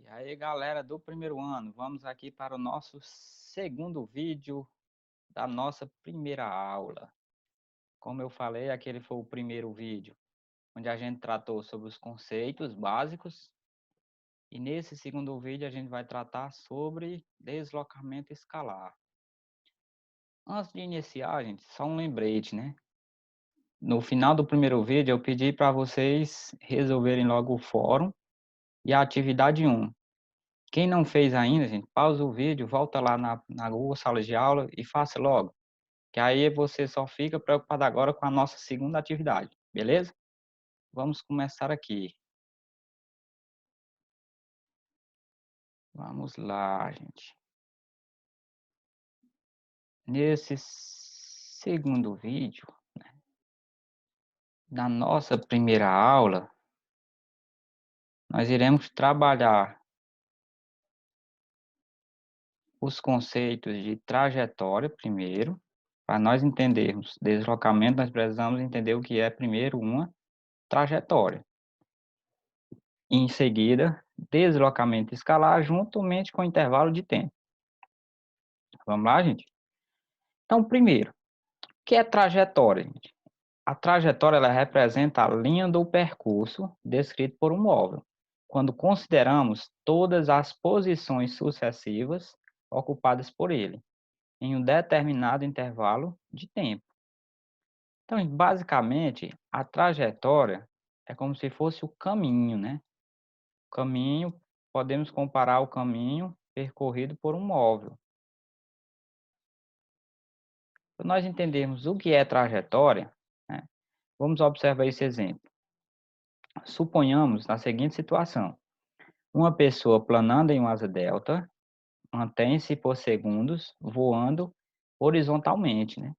E aí, galera do primeiro ano, vamos aqui para o nosso segundo vídeo da nossa primeira aula. Como eu falei, aquele foi o primeiro vídeo, onde a gente tratou sobre os conceitos básicos. E nesse segundo vídeo a gente vai tratar sobre deslocamento escalar. Antes de iniciar, gente, só um lembrete, né? No final do primeiro vídeo eu pedi para vocês resolverem logo o fórum e a atividade 1. Quem não fez ainda, gente, pausa o vídeo, volta lá na Google Sala de Aula e faça logo. Que aí você só fica preocupado agora com a nossa segunda atividade, beleza? Vamos começar aqui. Vamos lá, gente. Nesse segundo vídeo, da nossa primeira aula, nós iremos trabalhar os conceitos de trajetória primeiro. Para nós entendermos deslocamento, nós precisamos entender o que é primeiro uma trajetória. Em seguida, deslocamento escalar juntamente com intervalo de tempo. Vamos lá, gente? Então, primeiro, o que é trajetória, gente? A trajetória ela representa a linha do percurso descrito por um móvel, quando consideramos todas as posições sucessivas ocupadas por ele, em um determinado intervalo de tempo. Então, basicamente, a trajetória é como se fosse o caminho, né? O caminho, podemos comparar o caminho percorrido por um móvel. Para nós entendermos o que é trajetória, né, vamos observar esse exemplo. Suponhamos na seguinte situação: uma pessoa planando em uma asa delta, mantém-se por segundos voando horizontalmente, né?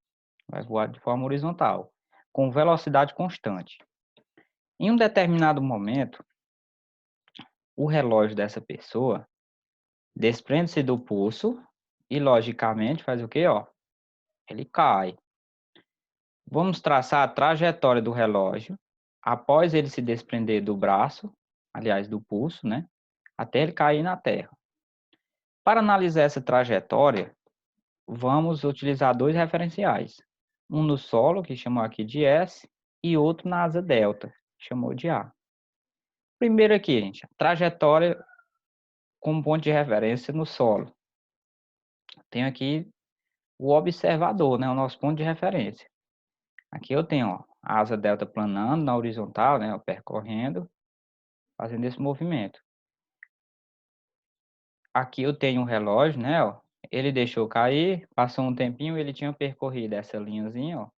Vai voar de forma horizontal, com velocidade constante. Em um determinado momento, o relógio dessa pessoa desprende-se do pulso e, logicamente, faz o quê? Ó, ele cai. Vamos traçar a trajetória do relógio após ele se desprender do braço, aliás, do pulso, né? Até ele cair na terra. Para analisar essa trajetória, vamos utilizar dois referenciais. Um no solo, que chamou aqui de S, e outro na asa delta, que chamou de A. Primeiro aqui, gente, a trajetória como ponto de referência no solo. Tenho aqui o observador, né? O nosso ponto de referência. Aqui eu tenho, ó, a asa delta planando na horizontal, né? Percorrendo, fazendo esse movimento. Aqui eu tenho um relógio, né? Ó, ele deixou cair, passou um tempinho, ele tinha percorrido essa linhazinha, ó.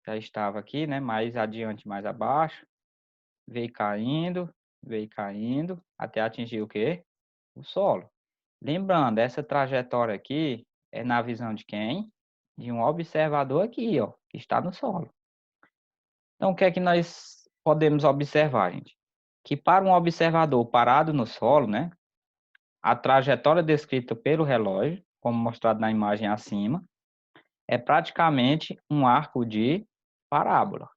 Já estava aqui, né? Mais adiante, mais abaixo. Veio caindo, até atingir o quê? O solo. Lembrando, essa trajetória aqui é na visão de quem? De um observador aqui, ó, que está no solo. Então, o que é que nós podemos observar, gente? Que para um observador parado no solo, né, a trajetória descrita pelo relógio, como mostrado na imagem acima, é praticamente um arco de parábola.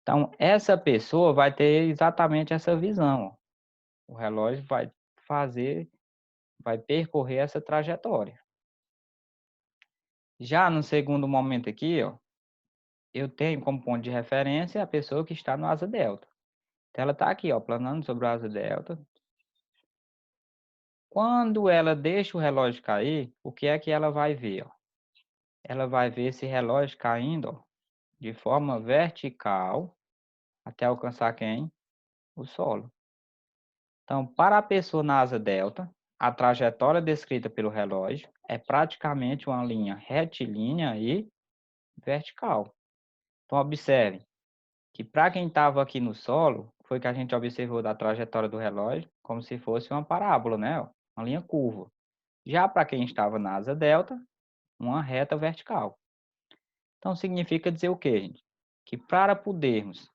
Então, essa pessoa vai ter exatamente essa visão, ó. O relógio vai percorrer essa trajetória. Já no segundo momento aqui, ó, eu tenho como ponto de referência a pessoa que está no asa delta. Então, ela está aqui, ó, planando sobre a asa delta. Quando ela deixa o relógio cair, o que é que ela vai ver, ó? Ela vai ver esse relógio caindo, ó, de forma vertical até alcançar quem? O solo. Então, para a pessoa na asa delta, a trajetória descrita pelo relógio é praticamente uma linha retilínea e vertical. Então, observe que para quem estava aqui no solo, foi que a gente observou da trajetória do relógio como se fosse uma parábola, né? Uma linha curva. Já para quem estava na asa delta, uma reta vertical. Então, significa dizer o quê, gente? Que para podermos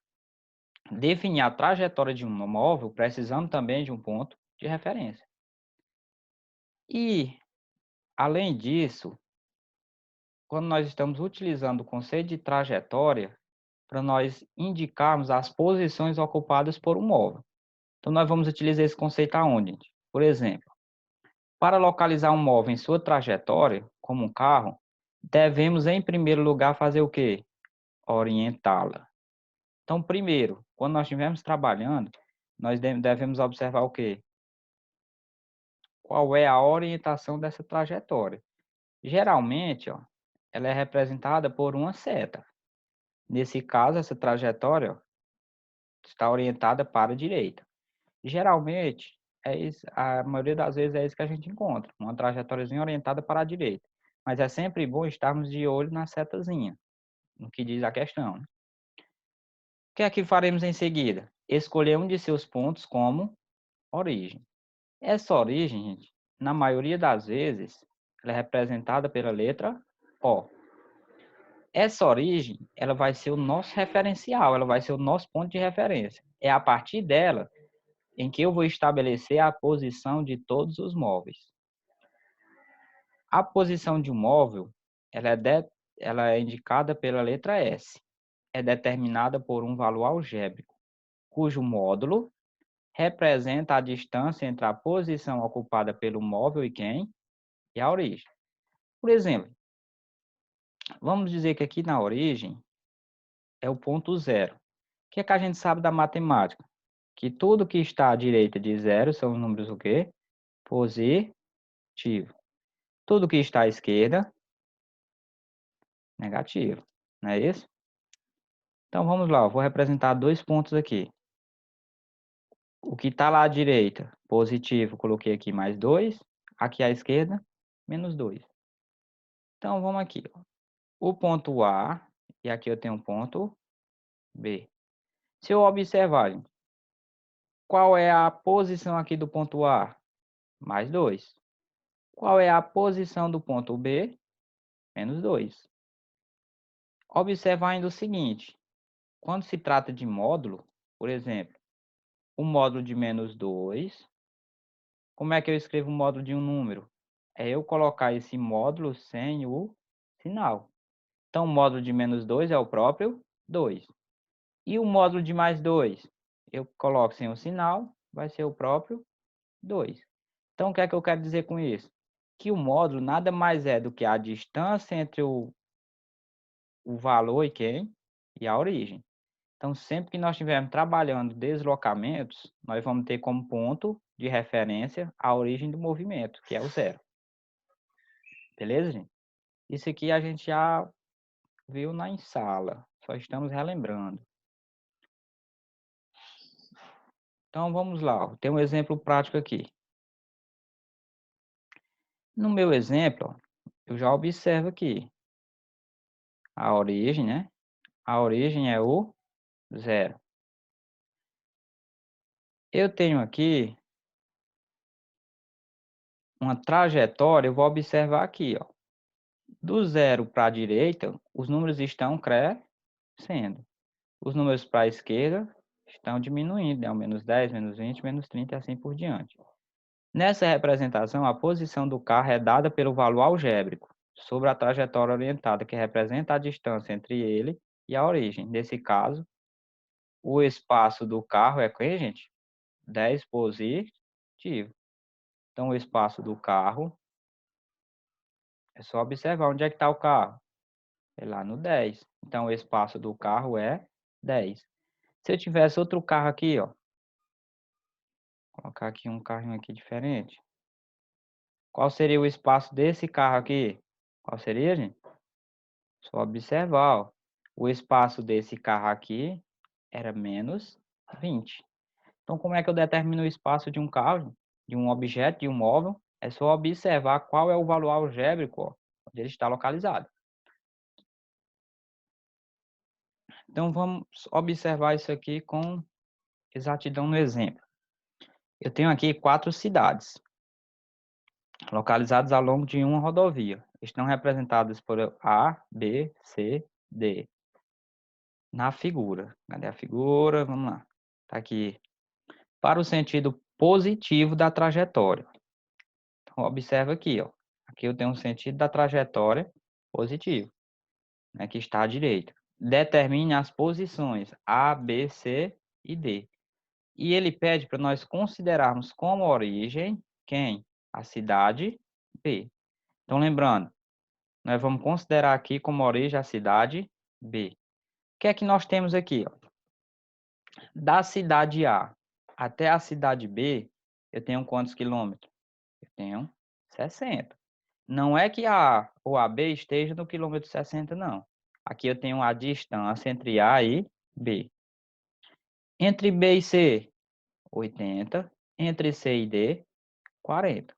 definir a trajetória de um móvel, precisamos também de um ponto de referência. E, além disso, quando nós estamos utilizando o conceito de trajetória, para nós indicarmos as posições ocupadas por um móvel. Então, nós vamos utilizar esse conceito aonde, gente? Por exemplo, para localizar um móvel em sua trajetória, como um carro, devemos, em primeiro lugar, fazer o quê? Orientá-la. Então, primeiro, quando nós estivermos trabalhando, nós devemos observar o quê? Qual é a orientação dessa trajetória? Geralmente, ó, ela é representada por uma seta. Nesse caso, essa trajetória, ó, está orientada para a direita. Geralmente, a maioria das vezes é isso que a gente encontra, uma trajetóriazinha orientada para a direita. Mas é sempre bom estarmos de olho na setazinha, no que diz a questão, né? O que é que faremos em seguida? Escolher um de seus pontos como origem. Essa origem, gente, na maioria das vezes, ela é representada pela letra O. Essa origem, ela vai ser o nosso referencial, ela vai ser o nosso ponto de referência. É a partir dela em que eu vou estabelecer a posição de todos os móveis. A posição de um móvel, ela é indicada pela letra S. É determinada por um valor algébrico, cujo módulo representa a distância entre a posição ocupada pelo móvel e quem? E a origem. Por exemplo, vamos dizer que aqui na origem é o ponto zero. O que é que a gente sabe da matemática? Que tudo que está à direita de zero são os números o quê? Positivo. Tudo que está à esquerda, negativo. Não é isso? Então vamos lá, eu vou representar dois pontos aqui. O que está lá à direita, positivo, coloquei aqui mais 2. Aqui à esquerda, menos 2. Então vamos aqui. Ó. O ponto A, e aqui eu tenho um ponto B. Se eu observar, gente, qual é a posição aqui do ponto A? Mais 2. Qual é a posição do ponto B? Menos 2. Observar ainda o seguinte, quando se trata de módulo, por exemplo, o módulo de menos 2, como é que eu escrevo o módulo de um número? É eu colocar esse módulo sem o sinal. Então, o módulo de menos 2 é o próprio 2. E o módulo de mais 2? Eu coloco sem o sinal, vai ser o próprio 2. Então, o que é que eu quero dizer com isso? Que o módulo nada mais é do que a distância entre o valor e quem? E a origem. Então, sempre que nós estivermos trabalhando deslocamentos, nós vamos ter como ponto de referência a origem do movimento, que é o zero. Beleza, gente? Isso aqui a gente já viu na sala, só estamos relembrando. Então, vamos lá. Tem um exemplo prático aqui. No meu exemplo, eu já observo aqui a origem, né? A origem é o zero. Eu tenho aqui uma trajetória, eu vou observar aqui, ó. Do zero para a direita, os números estão crescendo. Os números para a esquerda estão diminuindo, né? O menos 10, menos 20, menos 30 e assim por diante. Nessa representação, a posição do carro é dada pelo valor algébrico sobre a trajetória orientada, que representa a distância entre ele e a origem. Nesse caso, o espaço do carro é quem, gente? 10 positivo. Então, o espaço do carro, é só observar onde é que está o carro. É lá no 10. Então, o espaço do carro é 10. Se eu tivesse outro carro aqui, ó, colocar aqui um carrinho aqui diferente. Qual seria o espaço desse carro aqui? Qual seria, gente? Só observar, ó. O espaço desse carro aqui era menos 20. Então, como é que eu determino o espaço de um carro, de um objeto, de um móvel? É só observar qual é o valor algébrico, ó, onde ele está localizado. Então, vamos observar isso aqui com exatidão no exemplo. Eu tenho aqui 4 cidades, localizadas ao longo de uma rodovia. Estão representadas por A, B, C, D. Na figura. Cadê a figura? Vamos lá. Está aqui. Para o sentido positivo da trajetória. Então, observa aqui, ó. Aqui eu tenho um sentido da trajetória positivo, né, que está à direita. Determine as posições A, B, C e D. E ele pede para nós considerarmos como origem quem? A cidade B. Então, lembrando, nós vamos considerar aqui como origem a cidade B. O que é que nós temos aqui? Ó? Da cidade A até a cidade B, eu tenho quantos quilômetros? Eu tenho 60. Não é que a A ou a B esteja no quilômetro 60, não. Aqui eu tenho a distância entre A e B. Entre B e C, 80. Entre C e D, 40.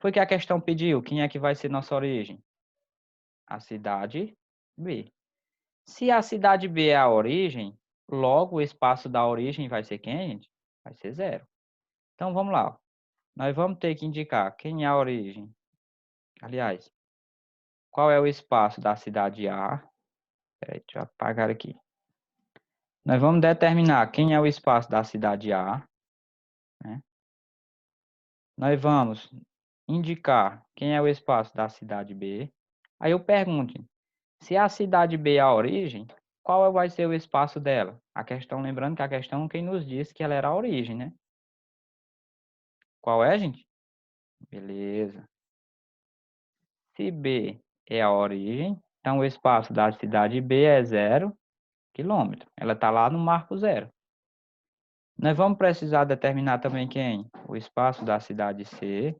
Foi que a questão pediu, quem é que vai ser nossa origem? A cidade B. Se a cidade B é a origem, logo o espaço da origem vai ser quem, gente? Vai ser zero. Então, vamos lá. Nós vamos ter que indicar quem é a origem. Aliás, qual é o espaço da cidade A? Peraí, deixa eu apagar aqui. Nós vamos determinar quem é o espaço da cidade A, né? Nós vamos indicar quem é o espaço da cidade B. Aí eu pergunto, se a cidade B é a origem, qual vai ser o espaço dela? A questão, lembrando que a questão quem nos disse que ela era a origem, né? Qual é, gente? Beleza. Se B é a origem, então o espaço da cidade B é 0 quilômetro. Ela está lá no marco zero. Nós vamos precisar determinar também quem? O espaço da cidade C.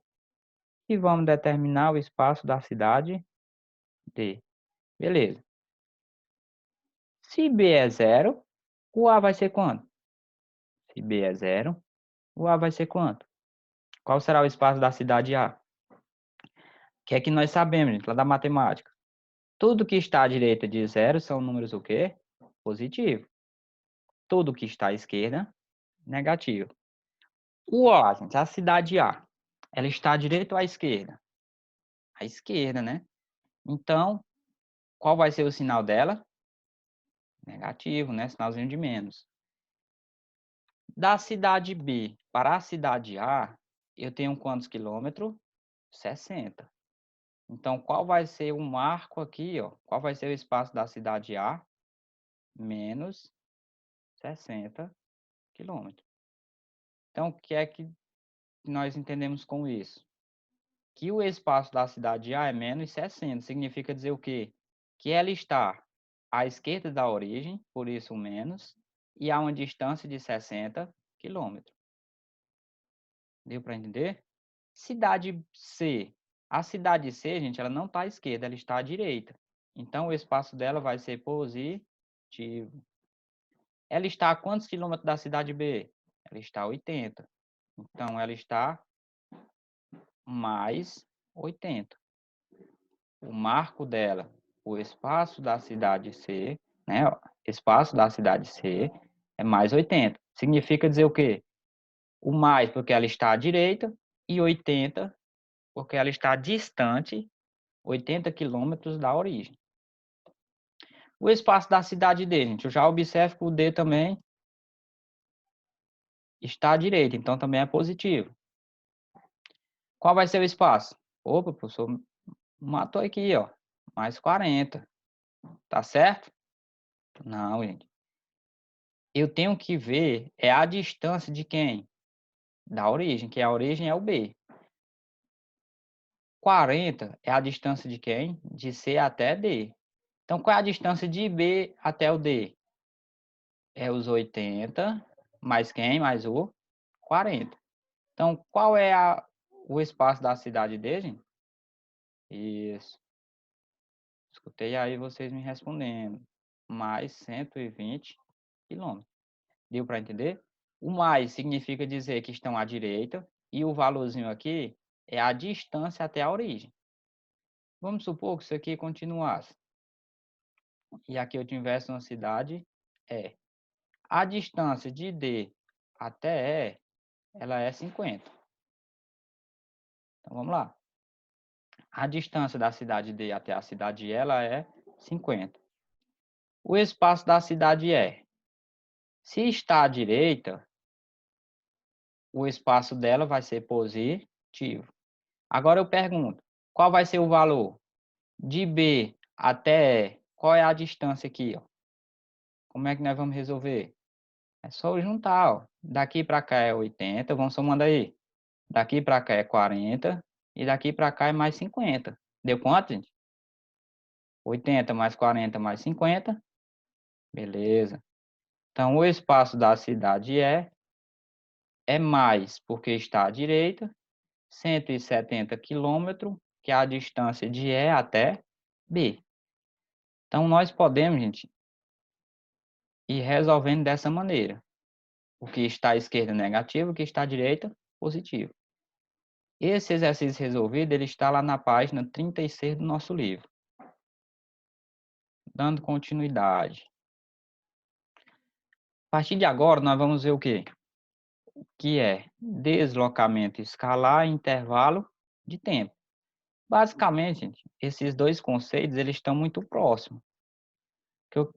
E vamos determinar o espaço da cidade D. Beleza. Se B é 0, o A vai ser quanto? Se B é 0, o A vai ser quanto? Qual será o espaço da cidade A? O que é que nós sabemos, gente, lá da matemática? Tudo que está à direita de 0 são números o quê? Positivo. Tudo que está à esquerda, negativo. O A, gente, a cidade A, ela está à direita ou à esquerda? À esquerda, né? Então, qual vai ser o sinal dela? Negativo, né? Sinalzinho de menos. Da cidade B para a cidade A, eu tenho quantos quilômetros? 60. Então, qual vai ser o marco aqui, ó? Qual vai ser o espaço da cidade A? Menos 60 quilômetros. Então, o que é que nós entendemos com isso? Que o espaço da cidade A é menos 60. Significa dizer o quê? Que ela está à esquerda da origem, por isso menos, e a uma distância de 60 quilômetros. Deu para entender? Cidade C. A cidade C, gente, ela não está à esquerda, ela está à direita. Então, o espaço dela vai ser positivo. Ela está a quantos quilômetros da cidade B? Ela está a 80. Então, ela está mais 80. O marco dela, o espaço da cidade C, né? Ó, espaço da cidade C é mais 80. Significa dizer o quê? O mais porque ela está à direita e 80 porque ela está distante 80 quilômetros da origem. O espaço da cidade D, gente, eu já observo que o D também está à direita, então também é positivo. Qual vai ser o espaço? Opa, professor, matou aqui, ó, mais 40, tá certo? Não, gente. Eu tenho que ver é a distância de quem? Da origem, que a origem é o B. 40 é a distância de quem? De C até D. Então, qual é a distância de B até o D? É os 80, mais quem? Mais o 40. Então, qual é o espaço da cidade D, gente? Isso. Escutei aí vocês me respondendo. Mais 120 quilômetros. Deu para entender? O mais significa dizer que estão à direita e o valorzinho aqui é a distância até a origem. Vamos supor que isso aqui continuasse. E aqui eu tivesse uma cidade E. A distância de D até E, ela é 50. Então vamos lá. A distância da cidade D até a cidade E, ela é 50. O espaço da cidade E. Se está à direita, o espaço dela vai ser positivo. Agora eu pergunto, qual vai ser o valor de B até E? Qual é a distância aqui, ó? Como é que nós vamos resolver? É só juntar, ó. Daqui para cá é 80, vamos somando aí. Daqui para cá é 40 e daqui para cá é mais 50. Deu quanto, gente? 80 mais 40 mais 50. Beleza. Então, o espaço da cidade é mais, porque está à direita, 170 quilômetros, que é a distância de E até B. Então, nós podemos, gente, ir resolvendo dessa maneira. O que está à esquerda negativo, o que está à direita positivo. Esse exercício resolvido, ele está lá na página 36 do nosso livro. Dando continuidade. A partir de agora, nós vamos ver o quê? Que é deslocamento escalar e intervalo de tempo. Basicamente, gente, esses dois conceitos eles estão muito próximos. O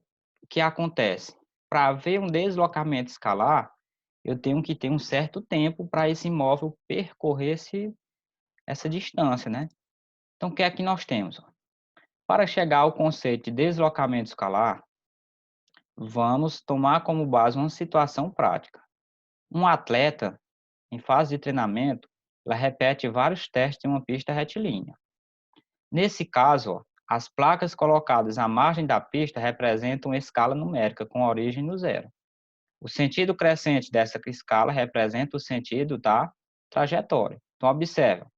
que acontece? Para ver um deslocamento escalar, eu tenho que ter um certo tempo para esse móvel percorrer essa distância, né? Então, o que é que nós temos? Para chegar ao conceito de deslocamento escalar, vamos tomar como base uma situação prática. Um atleta, em fase de treinamento, ela repete vários testes em uma pista retilínea. Nesse caso, ó, as placas colocadas à margem da pista representam uma escala numérica com origem no zero. O sentido crescente dessa escala representa o sentido da trajetória. Então, observa,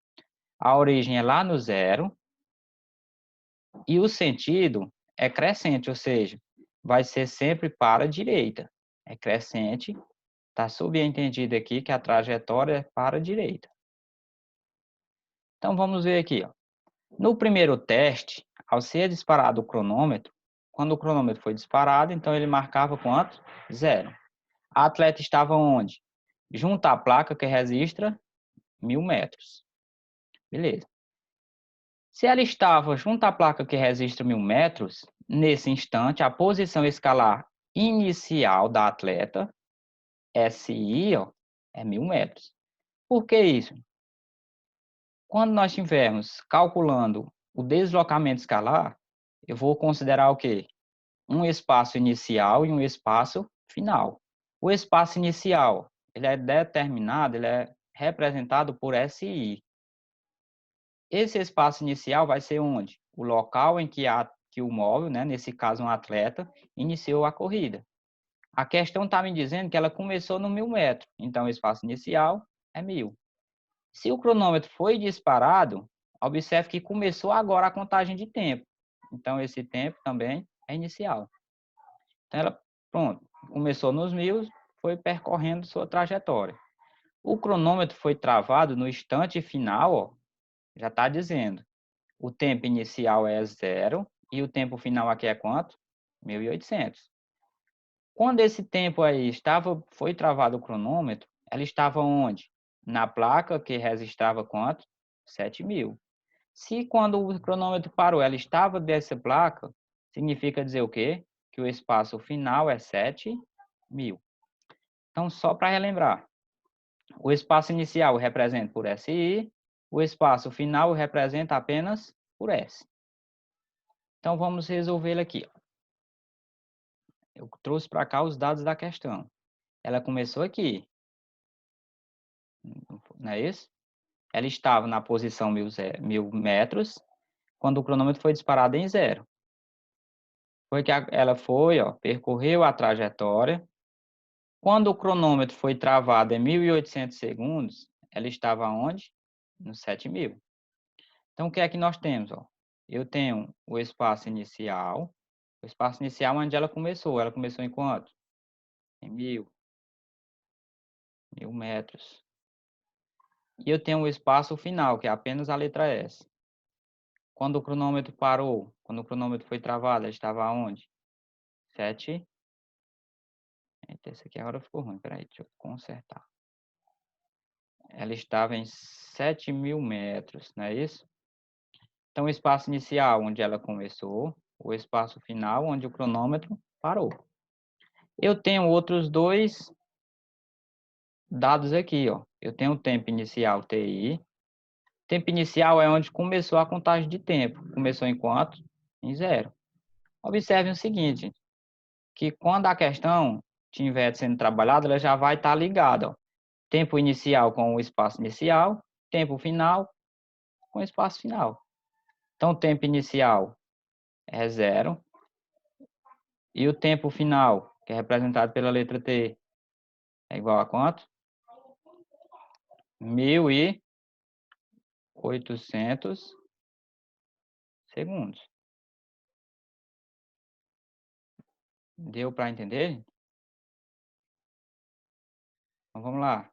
a origem é lá no zero e o sentido é crescente, ou seja, vai ser sempre para a direita. É crescente, está subentendido aqui que a trajetória é para a direita. Então, vamos ver aqui, ó. No primeiro teste, ao ser disparado o cronômetro, quando o cronômetro foi disparado, então ele marcava quanto? Zero. A atleta estava onde? Junto à placa que registra 1000 metros. Beleza. Se ela estava junto à placa que registra 1000 metros, nesse instante, a posição escalar inicial da atleta, SI, ó, é 1000 metros. Por que isso? Quando nós estivermos calculando o deslocamento escalar, eu vou considerar o quê? Um espaço inicial e um espaço final. O espaço inicial, ele é determinado, ele é representado por SI. Esse espaço inicial vai ser onde? O local em que o móvel, né, nesse caso um atleta, iniciou a corrida. A questão está me dizendo que ela começou no 1000 metros, então o espaço inicial é 1000. Se o cronômetro foi disparado, observe que começou agora a contagem de tempo. Então esse tempo também é inicial. Então ela, pronto, começou nos 1000, foi percorrendo sua trajetória. O cronômetro foi travado no instante final, ó, já está dizendo. O tempo inicial é zero e o tempo final aqui é quanto? 1800. Quando esse tempo aí foi travado o cronômetro, ela estava onde? Na placa que registrava quanto? 7000. Se quando o cronômetro parou, ela estava dessa placa, significa dizer o quê? Que o espaço final é 7000. Então, só para relembrar, o espaço inicial representa por SI, o espaço final representa apenas por S. Então, vamos resolvê-lo aqui. Eu trouxe para cá os dados da questão. Ela começou aqui, não é isso? Ela estava na posição 1000 metros, quando o cronômetro foi disparado em zero. Foi que ela foi, ó, percorreu a trajetória. Quando o cronômetro foi travado em 1800 segundos, ela estava onde? No 7000. Então, o que é que nós temos? Ó? Eu tenho o espaço inicial onde ela começou. Ela começou em quanto? Em 1000 metros. E eu tenho o espaço final, que é apenas a letra S. Quando o cronômetro parou, quando o cronômetro foi travado, ela estava onde? 7. Eita, esse aqui agora ficou ruim, peraí, deixa eu consertar. Ela estava em 7000 metros, não é isso? Então, o espaço inicial, onde ela começou, o espaço final, onde o cronômetro parou. Eu tenho outros dois dados aqui, ó. Eu tenho o tempo inicial, TI. Tempo inicial é onde começou a contagem de tempo. Começou em quanto? Em zero. Observe o seguinte, que quando a questão estiver sendo trabalhada, ela já vai estar ligada, ó. Tempo inicial com o espaço inicial, tempo final com o espaço final. Então, o tempo inicial é 0. E o tempo final, que é representado pela letra T, é igual a quanto? 1.800 segundos. Deu para entender? Então, vamos lá.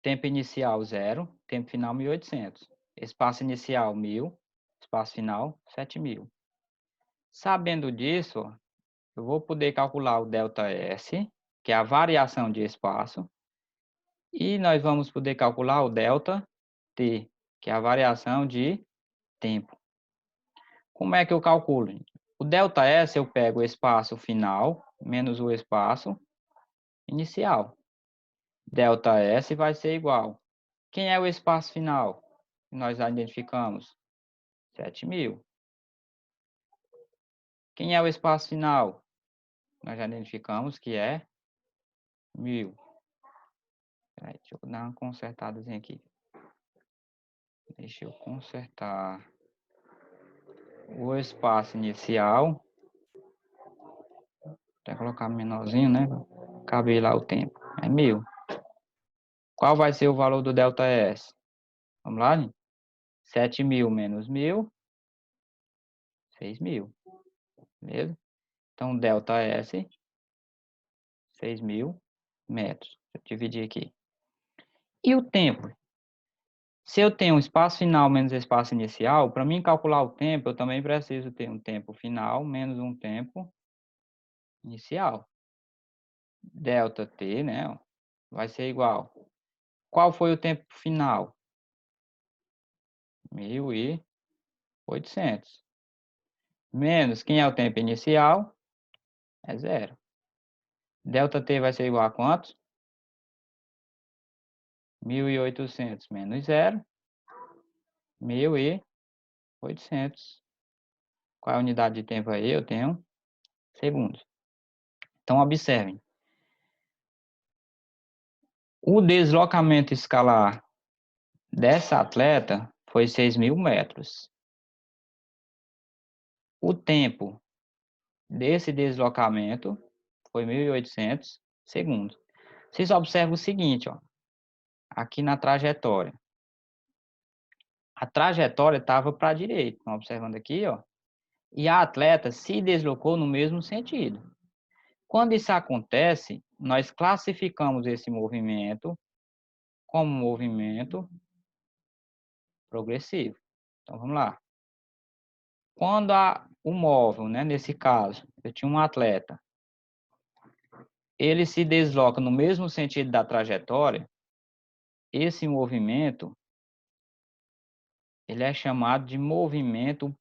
Tempo inicial, 0. Tempo final, 1.800. Espaço inicial, 1.000. Espaço final, 7.000. Sabendo disso, eu vou poder calcular o ΔS, que é a variação de espaço. E nós vamos poder calcular o ΔT, que é a variação de tempo. Como é que eu calculo? O ΔS eu pego o espaço final menos o espaço inicial. ΔS vai ser igual. Quem é o espaço final? Nós identificamos 7.000. Quem é o espaço final? Nós já identificamos que é 1.000. Deixa eu dar uma consertadazinha aqui. Deixa eu consertar o espaço inicial. Até colocar menorzinho, né? Caber lá o tempo. É 1.000. Qual vai ser o valor do ΔS? Vamos lá, gente? 7.000 menos 1.000, 6.000. Beleza? Então, ΔS, 6.000 metros. Deixa eu dividir aqui. E o tempo? Se eu tenho um espaço final menos espaço inicial, para mim calcular o tempo, eu também preciso ter um tempo final menos um tempo inicial. ΔT, né? Vai ser igual. Qual foi o tempo final? 1.800. Menos, quem é o tempo inicial? É 0. ΔT vai ser igual a quanto? 1.800 menos 0. 1.800. Qual é a unidade de tempo aí? Eu tenho segundos. Então, observem. O deslocamento escalar dessa atleta foi 6.000 metros. O tempo desse deslocamento foi 1.800 segundos. Vocês observam o seguinte, ó, aqui na trajetória. A trajetória estava para a direita, estão observando aqui, ó. E a atleta se deslocou no mesmo sentido. Quando isso acontece, nós classificamos esse movimento como movimento progressivo. Então, vamos lá. Quando o móvel, né, nesse caso, eu tinha um atleta, ele se desloca no mesmo sentido da trajetória, esse movimento, ele é chamado de movimento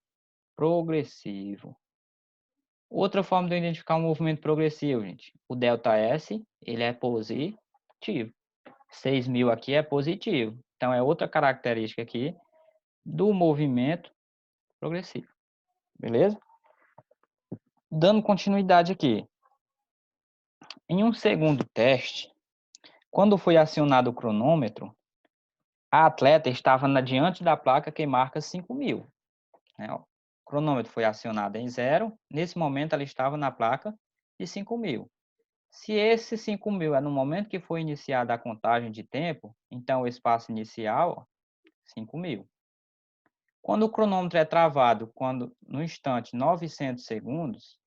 progressivo. Outra forma de eu identificar um movimento progressivo, gente, o ΔS, ele é positivo. 6.000 aqui é positivo. Então, é outra característica aqui do movimento progressivo. Beleza? Dando continuidade aqui. Em um segundo teste, quando foi acionado o cronômetro, a atleta estava diante da placa que marca 5.000. Né? O cronômetro foi acionado em 0. Nesse momento, ela estava na placa de 5.000. Se esse 5.000 é no momento que foi iniciada a contagem de tempo, então o espaço inicial, 5.000. Quando o cronômetro é travado, no instante 900 segundos,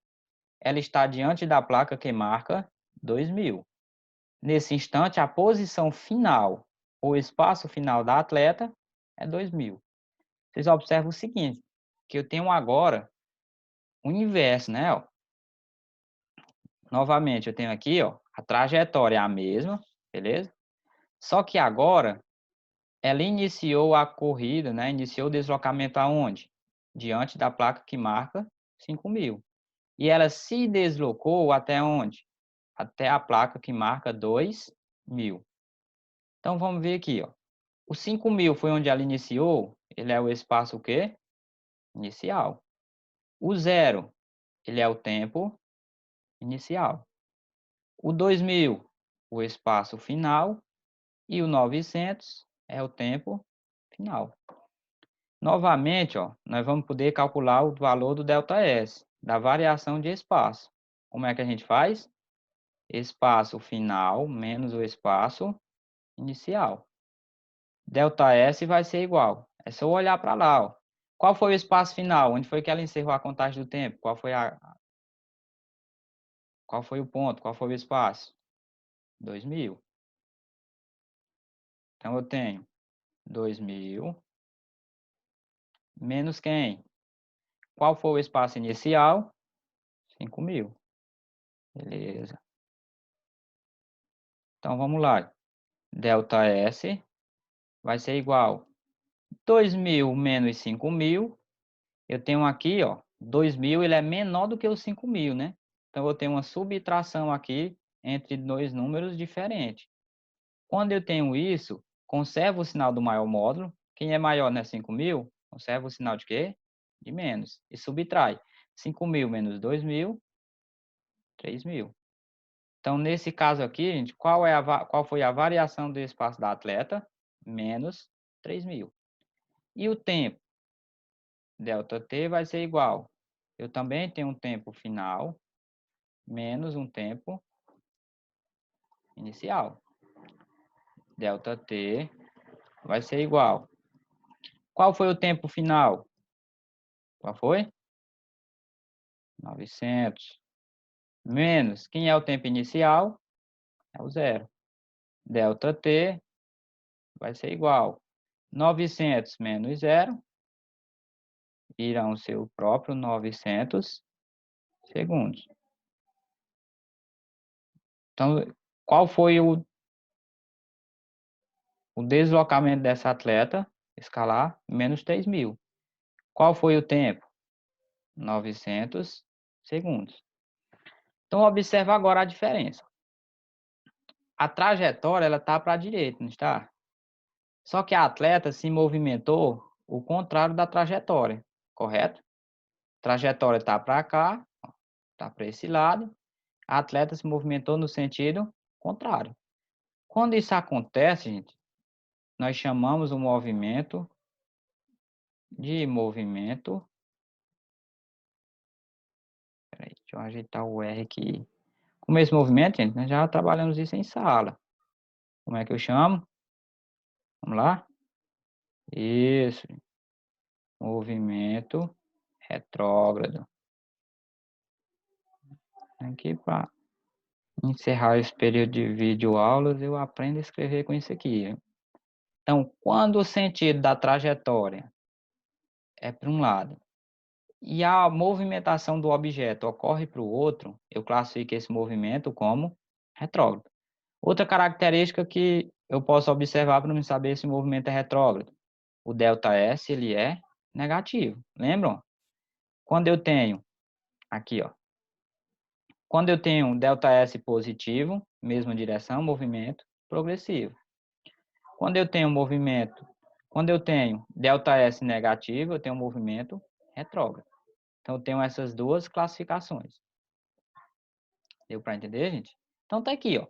ela está diante da placa que marca 2.000. Nesse instante, a posição final, o espaço final da atleta é 2.000. Vocês observam o seguinte, que eu tenho agora o inverso, né? Ó. Novamente, eu tenho aqui, ó, a trajetória é a mesma, beleza? Só que agora, ela iniciou a corrida, né? Iniciou o deslocamento aonde? Diante da placa que marca 5.000. E ela se deslocou até onde? Até a placa que marca 2.000. Então, vamos ver aqui, ó. O 5.000 foi onde ela iniciou, ele é o espaço o quê? Inicial. O 0, ele é o tempo inicial. O 2.000 o espaço final e o 900 é o tempo final. Novamente, ó, nós vamos poder calcular o valor do ΔS, da variação de espaço. Como é que a gente faz? Espaço final menos o espaço inicial. ΔS vai ser igual. É só olhar para lá, ó. Qual foi o espaço final? Onde foi que ela encerrou a contagem do tempo? Qual foi o ponto? Qual foi o espaço? 2000. Então eu tenho 2000 menos quem? Qual foi o espaço inicial? 5000. Beleza. Então vamos lá. ΔS vai ser igual 2000 menos 5000. Eu tenho aqui, ó, 2000, ele é menor do que os 5000, né? Então eu tenho uma subtração aqui entre dois números diferentes. Quando eu tenho isso, conservo o sinal do maior módulo. Quem é maior, né? 5000, conserva o sinal de quê? De menos. E subtrai. 5000 menos 2000, 3000. Então, nesse caso aqui, gente, qual foi a variação do espaço da atleta? Menos 3000. E o tempo? ΔT vai ser igual. Eu também tenho um tempo final menos um tempo inicial. ΔT vai ser igual. Qual foi o tempo final? Qual foi? 900. Menos. Quem é o tempo inicial? É o zero. ΔT vai ser igual. 900 menos zero irão ser o próprio 900 segundos. Então, qual foi o deslocamento dessa atleta escalar? Menos 3000. Qual foi o tempo? 900 segundos. Então, observa agora a diferença. A trajetória ela está para a direita, não está? Só que a atleta se movimentou o contrário da trajetória, correto? A trajetória está para cá, está para esse lado. A atleta se movimentou no sentido contrário. Quando isso acontece, gente, nós chamamos o movimento de movimento. Peraí, deixa eu ajeitar o R aqui. Como esse movimento, gente, nós já trabalhamos isso em sala. Como é que eu chamo? Vamos lá? Isso, movimento retrógrado. Aqui para encerrar esse período de videoaulas, eu aprendo a escrever com isso aqui. Então, quando o sentido da trajetória é para um lado e a movimentação do objeto ocorre para o outro, eu classifico esse movimento como retrógrado. Outra característica que eu posso observar para me saber se o movimento é retrógrado, o ΔS ele é negativo. Lembram? Quando eu tenho aqui, ó, quando eu tenho um ΔS positivo, mesma direção, movimento progressivo. Quando eu tenho movimento, quando eu tenho ΔS negativo, eu tenho um movimento retrógrado. Então, eu tenho essas duas classificações. Deu para entender, gente? Então, tá aqui, ó.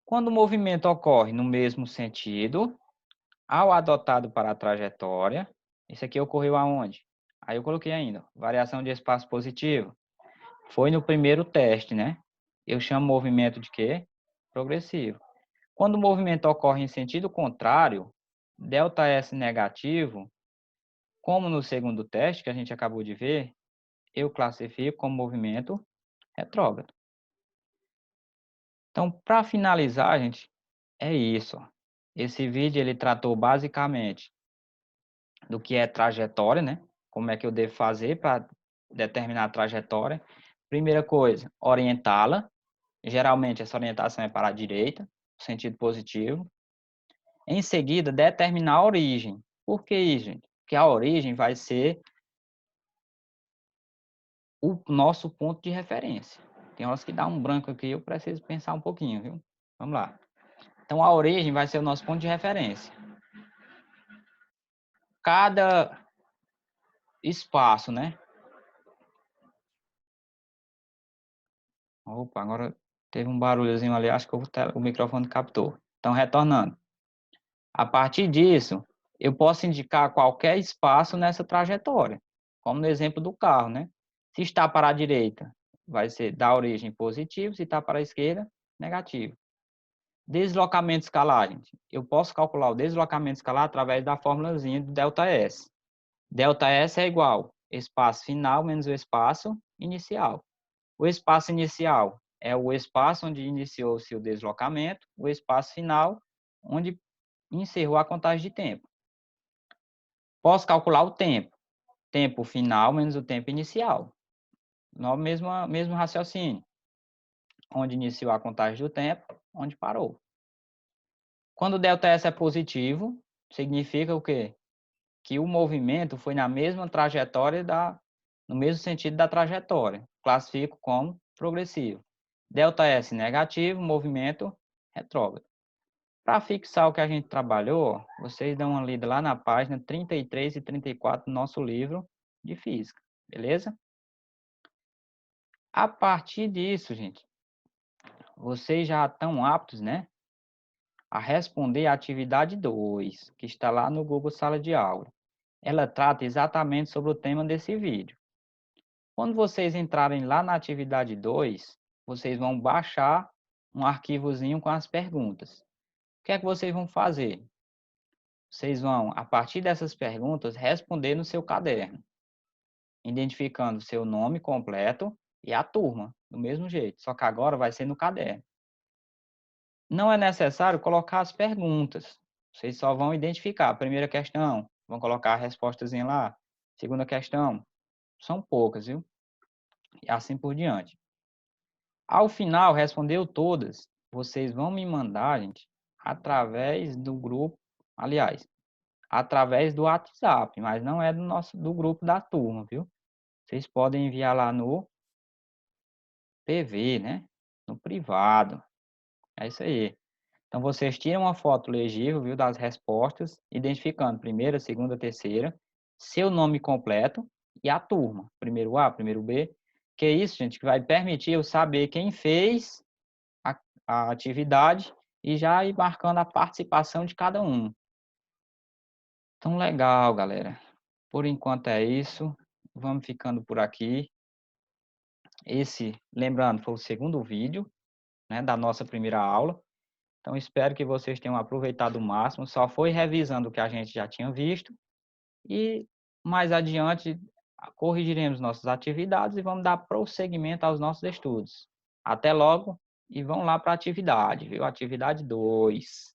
Quando o movimento ocorre no mesmo sentido, ao adotado para a trajetória, isso aqui ocorreu aonde? Aí eu coloquei ainda, variação de espaço positivo. Foi no primeiro teste, né? Eu chamo movimento de quê? Progressivo. Quando o movimento ocorre em sentido contrário, ΔS negativo, como no segundo teste que a gente acabou de ver, eu classifico como movimento retrógrado. Então, para finalizar, gente, é isso. Esse vídeo ele tratou basicamente do que é trajetória, né? Como é que eu devo fazer para determinar a trajetória. Primeira coisa, orientá-la. Geralmente essa orientação é para a direita, sentido positivo. Em seguida, determinar a origem. Por que isso, gente? Porque a origem vai ser o nosso ponto de referência. Tem horas que dá um branco aqui, eu preciso pensar um pouquinho, viu? Vamos lá. Então, a origem vai ser o nosso ponto de referência. Cada espaço, né? Opa, agora Teve um barulhozinho ali, acho que o microfone captou. Então, retornando. A partir disso, eu posso indicar qualquer espaço nessa trajetória, como no exemplo do carro, né? Se está para a direita, vai ser da origem positivo, se está para a esquerda, negativo. Deslocamento escalar, gente. Eu posso calcular o deslocamento escalar através da formulazinha do ΔS. ΔS é igual espaço final menos o espaço inicial. O espaço inicial é o espaço onde iniciou-se o deslocamento, o espaço final, onde encerrou a contagem de tempo. Posso calcular o tempo. Tempo final menos o tempo inicial. No mesmo raciocínio. Onde iniciou a contagem do tempo, onde parou. Quando o ΔS é positivo, significa o quê? Que o movimento foi na mesma trajetória no mesmo sentido da trajetória. Classifico como progressivo. ΔS negativo, movimento retrógrado. Para fixar o que a gente trabalhou, vocês dão uma lida lá na página 33 e 34 do nosso livro de física, beleza? A partir disso, gente, vocês já estão aptos, né, a responder a atividade 2, que está lá no Google Sala de Aula. Ela trata exatamente sobre o tema desse vídeo. Quando vocês entrarem lá na atividade 2, vocês vão baixar um arquivozinho com as perguntas. O que é que vocês vão fazer? Vocês vão, a partir dessas perguntas, responder no seu caderno, identificando seu nome completo e a turma, do mesmo jeito, só que agora vai ser no caderno. Não é necessário colocar as perguntas, vocês só vão identificar. Primeira questão, vão colocar a respostazinha lá. Segunda questão, são poucas, viu? E assim por diante. Ao final, respondeu todas, vocês vão me mandar, gente, através do grupo, aliás, através do WhatsApp, mas não é do grupo da turma, viu? Vocês podem enviar lá no PV, né? No privado. É isso aí. Então vocês tiram uma foto legível, viu, das respostas, identificando primeira, segunda, terceira, seu nome completo e a turma, primeiro A, primeiro B, que é isso, gente, que vai permitir eu saber quem fez a atividade e já ir marcando a participação de cada um. Então, legal, galera. Por enquanto é isso. Vamos ficando por aqui. Esse, lembrando, foi o segundo vídeo, né, da nossa primeira aula. Então, espero que vocês tenham aproveitado o máximo. Só foi revisando o que a gente já tinha visto. E mais adiante, corrigiremos nossas atividades e vamos dar prosseguimento aos nossos estudos. Até logo e vamos lá para a atividade, viu? Atividade 2.